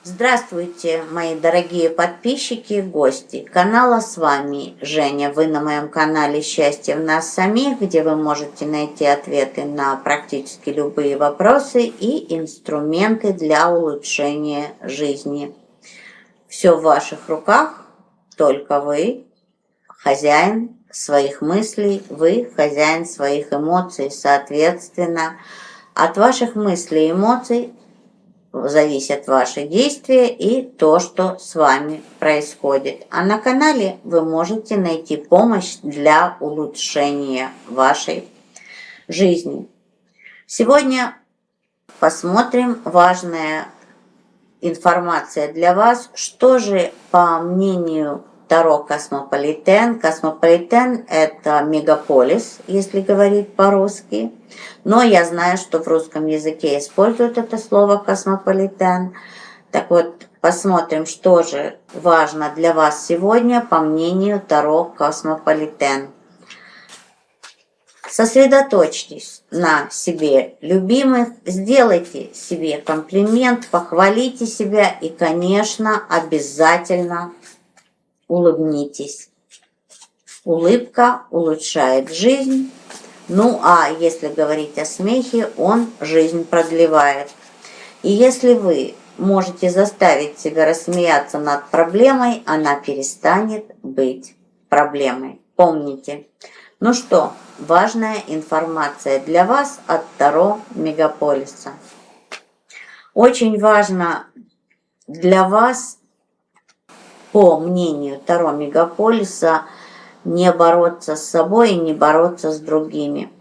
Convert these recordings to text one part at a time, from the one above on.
Здравствуйте, мои дорогие подписчики и гости канала. С вами Женя. Вы на моем канале «Счастье в нас самих», где вы можете найти ответы на практически любые вопросы и инструменты для улучшения жизни. Все в ваших руках, только вы хозяин своих мыслей, вы хозяин своих эмоций. Соответственно, от ваших мыслей и эмоций зависят ваши действия и то, что с вами происходит. А на канале вы можете найти помощь для улучшения вашей жизни. Сегодня посмотрим важная информация для вас. Что же, по мнению Таро Космополитен? Космополитен – это мегаполис, если говорить по-русски. Но я знаю, что в русском языке используют это слово космополитен. Так вот, посмотрим, что же важно для вас сегодня, по мнению Таро Космополитен. Сосредоточьтесь на себе любимых, сделайте себе комплимент, похвалите себя и, конечно, обязательно улыбнитесь. Улыбка улучшает жизнь. Ну а если говорить о смехе, он жизнь продлевает. И если вы можете заставить себя рассмеяться над проблемой, она перестанет быть проблемой. Помните. Ну что, важная информация для вас от Таро Мегаполиса. Очень важно для вас, по мнению Таро Мегаполиса, не бороться с собой и не бороться с другими.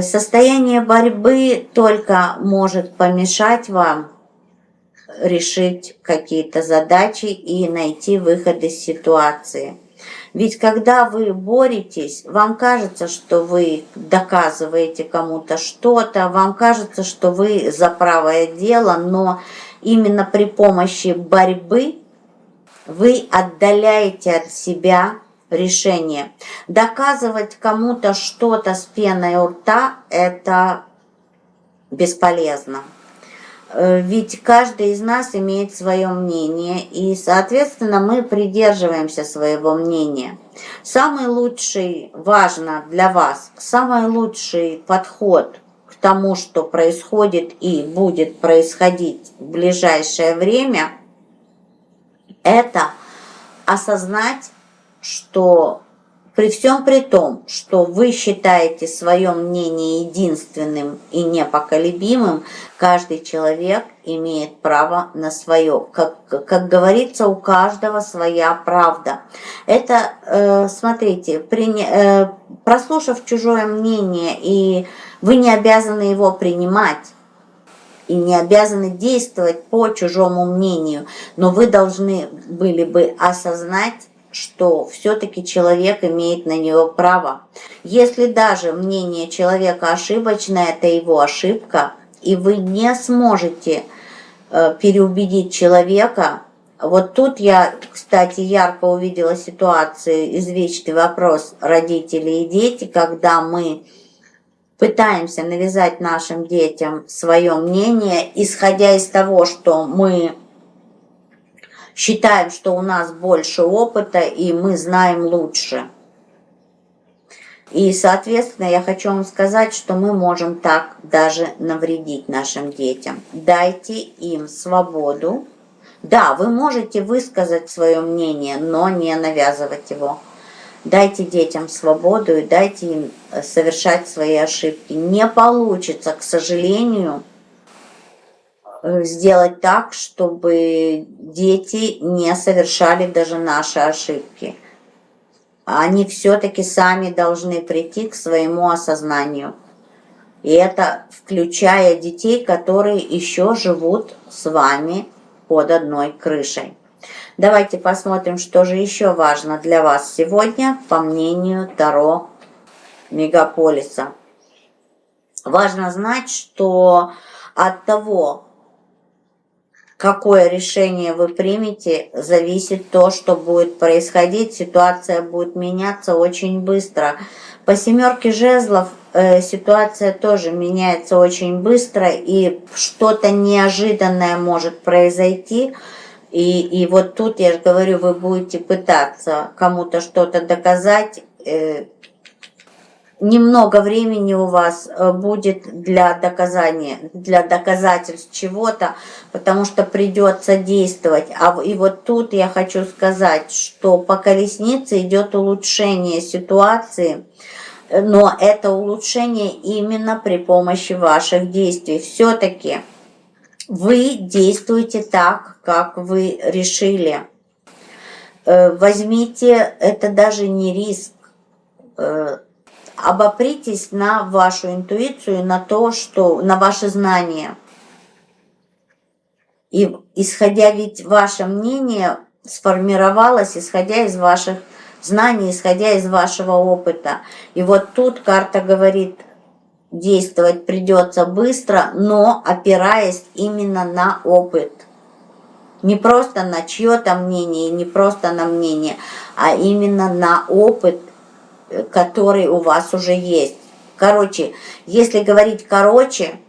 Состояние борьбы только может помешать вам решить какие-то задачи и найти выход из ситуации. Ведь когда вы боретесь, вам кажется, что вы доказываете кому-то что-то, вам кажется, что вы за правое дело, но именно при помощи борьбы вы отдаляете от себя решение. Доказывать кому-то что-то с пеной у рта – это бесполезно. Ведь каждый из нас имеет свое мнение, и, соответственно, мы придерживаемся своего мнения. Самый лучший, важно для вас, самый лучший подход к тому, что происходит и будет происходить в ближайшее время, это осознать, что при всем при том, что вы считаете свое мнение единственным и непоколебимым, каждый человек имеет право на свое. Как говорится, у каждого своя правда. Это, смотрите, прослушав чужое мнение, и вы не обязаны его принимать, и не обязаны действовать по чужому мнению, но вы должны были бы осознать, что все-таки человек имеет на него право. Если даже мнение человека ошибочное, это его ошибка, и вы не сможете переубедить человека. Вот тут я, кстати, ярко увидела ситуацию, извечный вопрос родителей и дети, когда мы пытаемся навязать нашим детям свое мнение, исходя из того, что мы считаем, что у нас больше опыта и мы знаем лучше. И, соответственно, я хочу вам сказать, что мы можем так даже навредить нашим детям. Дайте им свободу. Да, вы можете высказать свое мнение, но не навязывать его. Дайте детям свободу и дайте им совершать свои ошибки. Не получится, к сожалению, сделать так, чтобы дети не совершали даже наши ошибки. Они все-таки сами должны прийти к своему осознанию. И это включая детей, которые еще живут с вами под одной крышей. Давайте посмотрим, что же еще важно для вас сегодня, по мнению Таро Мегаполиса. Важно знать, что от того, какое решение вы примете, зависит то, что будет происходить. Ситуация будет меняться очень быстро. По 7 жезлов ситуация тоже меняется очень быстро, и что-то неожиданное может произойти. И вот тут, я же говорю, вы будете пытаться кому-то что-то доказать. Немного времени у вас будет для доказательств чего-то, потому что придется действовать. И вот тут я хочу сказать, что по колеснице идет улучшение ситуации, но это улучшение именно при помощи ваших действий. Все-таки вы действуете так, как вы решили. Возьмите, это даже не риск. Обопритесь на вашу интуицию, на то, что на ваши знания. И исходя, ведь ваше мнение сформировалось, исходя из ваших знаний, исходя из вашего опыта. И вот тут карта говорит, действовать придется быстро, но опираясь именно на опыт. Не просто на чье-то мнение, не просто на мнение, а именно на опыт, который у вас уже есть. Короче, если говорить короче,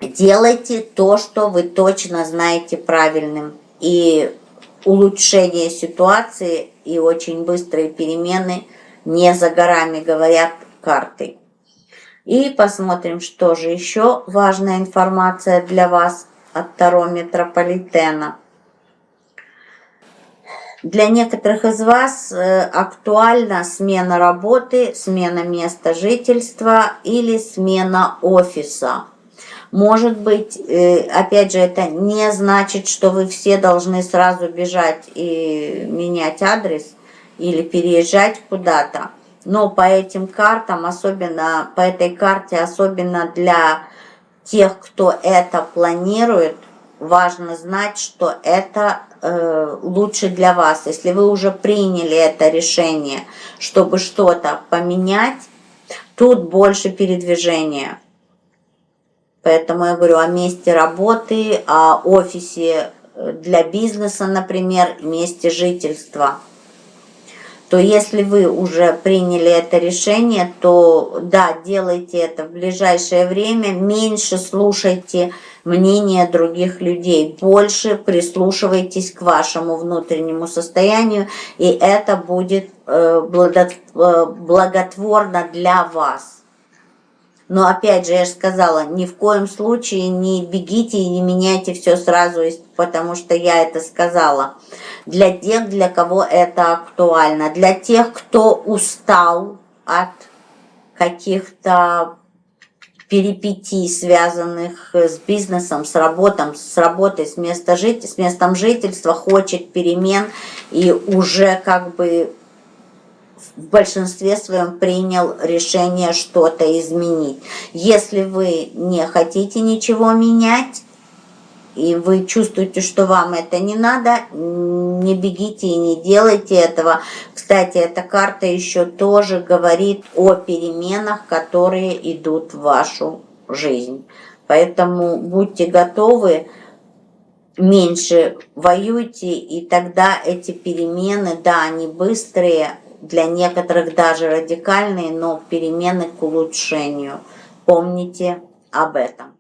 делайте то, что вы точно знаете правильным. И улучшение ситуации и очень быстрые перемены не за горами, говорят карты. И посмотрим, что же еще важная информация для вас от Таро Метрополитена. Для некоторых из вас актуальна смена работы, смена места жительства или смена офиса. Может быть, опять же, это не значит, что вы все должны сразу бежать и менять адрес или переезжать куда-то. Но по этим картам, особенно по этой карте, особенно для тех, кто это планирует, важно знать, что это лучше для вас. Если вы уже приняли это решение, чтобы что-то поменять, тут больше передвижения. Поэтому я говорю о месте работы, о офисе для бизнеса, например, месте жительства. То если вы уже приняли это решение, то да, делайте это в ближайшее время, меньше слушайте мнение других людей, больше прислушивайтесь к вашему внутреннему состоянию, и это будет благотворно для вас. Но опять же, я же сказала, ни в коем случае не бегите и не меняйте все сразу, потому что я это сказала. Для тех, для кого это актуально. Для тех, кто устал от каких-то перипетий, связанных с бизнесом, с работой, с местом жительства, хочет перемен и уже как бы в большинстве своем принял решение что-то изменить. Если вы не хотите ничего менять, и вы чувствуете, что вам это не надо, не бегите и не делайте этого. Кстати, эта карта еще тоже говорит о переменах, которые идут в вашу жизнь. Поэтому будьте готовы, меньше воюйте, и тогда эти перемены, да, они быстрые, для некоторых даже радикальные, но перемены к улучшению. Помните об этом.